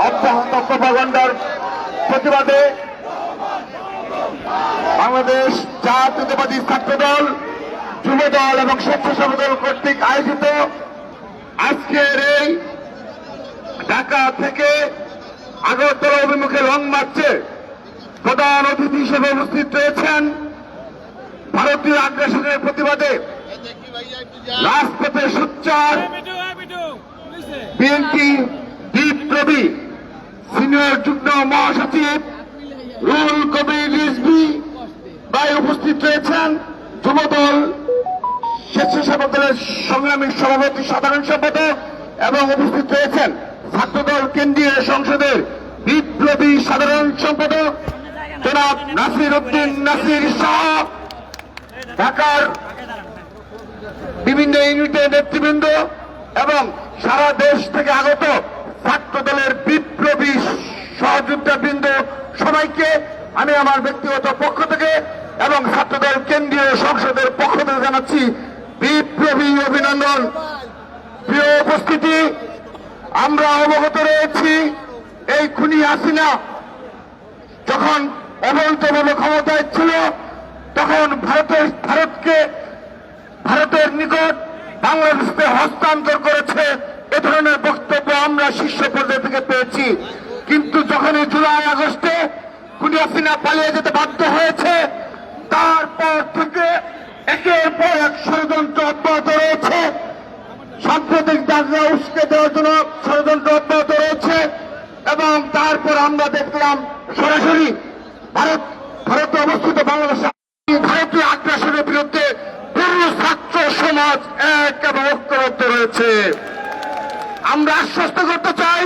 অব্যাহত প্রপাগান্ডার প্রতিবাদে বাংলাদেশ জাতীয়তাবাদী ছাত্রদল, যুবদল এবং স্বেচ্ছাসেবক দল কর্তৃক আয়োজিত আজকের এই ঢাকা থেকে আগরতলা অভিমুখে লং মার্চে প্রধান অতিথি হিসেবে উপস্থিত রয়েছেন ভারতীয় আগ্রাসনের প্রতিবাদে রাজপথে সোচ্চার বিএনপি বিপ্লবী সিনিয়র যুগ্ম মহাসচিব রুহুল কবির রিজভী ভাই উপস্থিত রয়েছেন, যুবদল স্বেচ্ছাসেবক দলের সংগ্রামী সভাপতি সাধারণ সম্পাদক এবং উপস্থিত রয়েছেন ছাত্রদল কেন্দ্রীয় সংসদের বিপ্লবী সাধারণ সম্পাদক জনাব নাসির উদ্দিন নাসির শাহ, ঢাকার বিভিন্ন ইউনিটের নেতৃবৃন্দ এবং সারা দেশ থেকে আগত ছাত্র দলের বিপ্লবী সহযোগিতাবৃন্দ সবাইকে আমি আমার ব্যক্তিগত পক্ষ থেকে এবং ছাত্রদল কেন্দ্রীয় সংসদের পক্ষ থেকে জানাচ্ছি বিপ্লবী অভিনন্দন। প্রিয় উপস্থিতি, আমরা অবগত রয়েছি এই খুনি হাসিনা যখন অবৈধভাবে ক্ষমতায় ছিল তখন ভারতের নিকট বাংলাদেশকে হস্তান্তর করেছে, এ ধরনের বক্তব্য আমরা শীর্ষ পর্যায়ে থেকে পেয়েছি। কিন্তু যখনই জুলাই আগস্টে খুনি হাসিনা পালিয়ে যেতে বাধ্য হয়েছে, তারপর থেকে একের পর এক ষড়যন্ত্র অব্যাহত রয়েছে, সাম্প্রতিক দাঙ্গা উস্কে দেওয়ার জন্য ষড়যন্ত্র অব্যাহত রয়েছে এবং তারপর আমরা দেখলাম সরাসরি ভারতে অবস্থিত বাংলাদেশে ভারতীয় আগ্রাসনের বিরুদ্ধে পুরো ছাত্র সমাজ এক এবং ঐক্যবদ্ধ রয়েছে। আমরা আশ্বস্ত করতে চাই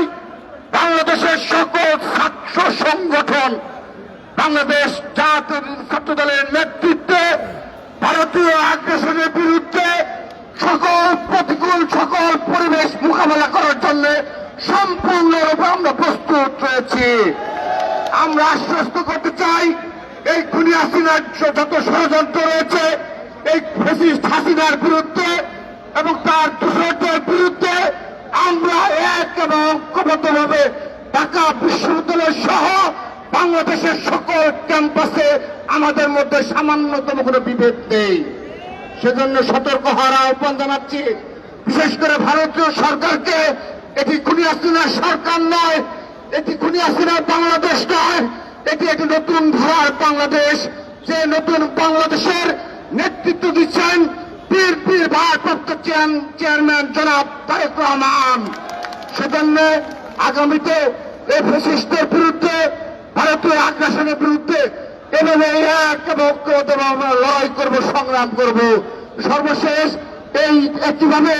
বাংলাদেশের সকল ছাত্র সংগঠন বাংলাদেশ জাতীয় ছাত্র দলের নেতৃত্বে ভারতীয় আগ্রাসনের বিরুদ্ধে সকল পরিবেশ মোকাবেলা করার জন্য সম্পূর্ণরূপে আমরা প্রস্তুত রয়েছি। আমরা আশ্বস্ত করতে চাই এই খুনি হাসিনার যত ষড়যন্ত্র রয়েছে এই ফ্যাসিস্ট হাসিনার বিরুদ্ধে এবং তার দূষণের বিরুদ্ধে আমরা এক এবং ঐক্যবদ্ধভাবে ঢাকা বিশ্ববিদ্যালয় সহ বাংলাদেশের সকল ক্যাম্পাসে আমাদের মধ্যে সামান্যতম কোনো বিভেদ নেই। সেজন্য সতর্ক হওয়ার আহ্বান জানাচ্ছি, বিশেষ করে ভারতীয় সরকারকে। এটি খুনি হাসিনার সরকার নয়, এটি খুনি হাসিনার বাংলাদেশ নয়, এটি একটি নতুন ধারার বাংলাদেশ, যে নতুন বাংলাদেশের নেতৃত্ব দিচ্ছেন বিএনপির ভারপ্রাপ্ত চেয়ারম্যান জনাব তারেক রহমান। সেজন্য আগামীতে এই ফ্যাসিস্টের বিরুদ্ধে ভারতীয় আগ্রাসনের বিরুদ্ধে এভাবে এক এবং ঐক্যবদ্ধভাবে আমরা লড়াই করব, সংগ্রাম করব। সর্বশেষ এই একইভাবে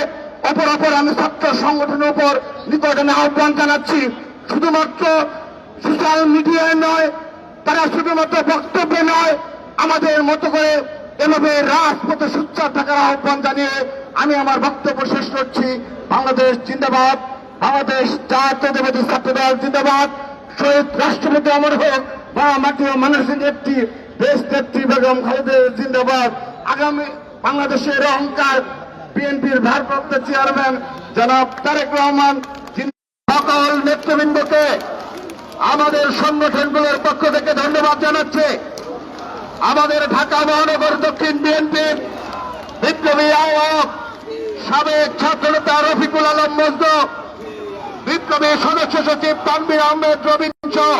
অপর আমি ছাত্র সংগঠনের উপর নিকটে আহ্বান জানাচ্ছি, শুধুমাত্র সোশ্যাল মিডিয়ায় নয়, তারা শুধুমাত্র বক্তব্যে নয়, আমাদের মতো করে এভাবে রাজপথে সোচ্চার থাকার আহ্বান জানিয়ে আমি আমার বক্তব্য শেষ করছি। বাংলাদেশ জিন্দাবাদ, বাংলাদেশ জাতীয়তাবাদী ছাত্রদল জিন্দাবাদ, শহীদ রাষ্ট্রপতি অমর হোক, মাটি ও মানুষের নেত্রী দেশ নেত্রী বেগম খালেদা জিন্দাবাদ। আগামী বাংলাদেশের অহংকার বিএনপির ভারপ্রাপ্ত চেয়ারম্যান জনাব তারেক রহমান। সকল নেতৃবৃন্দকে আমাদের সংগঠনগুলোর পক্ষ থেকে ধন্যবাদ জানাচ্ছে। আমাদের ঢাকা মহানগর দক্ষিণ বিএনপির বিপ্লবী আহ্বায়ক সাবেক ছাত্রনেতা রফিকুল আলম মজনু, বিপ্লবী সদস্য সচিব তানভীর আহমেদ রবিন সহ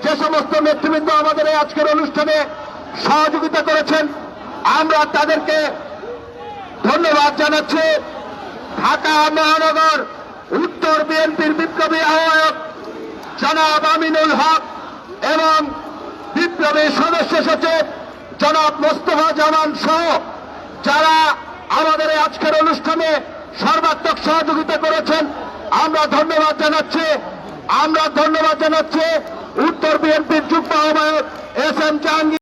যে সমস্ত নেতৃবৃন্দ আমাদের এই আজকের অনুষ্ঠানে সহযোগিতা করেছেন, আমরা তাদেরকে ধন্যবাদ জানাচ্ছি। ঢাকা মহানগর উত্তর বিএনপির বিপ্লবী আহ্বায়ক জনাব আমিনুল হক এবং বিপ্লবী সদস্য সচিব জনাব মোস্তফা জামান সহ যারা আমাদের এই আজকের অনুষ্ঠানে সর্বাত্মক সহযোগিতা করেছেন, আমরা ধন্যবাদ জানাচ্ছি। উত্তর বিএনপির যুগ্ম আহ্বায়ক এস এম জাহাঙ্গীর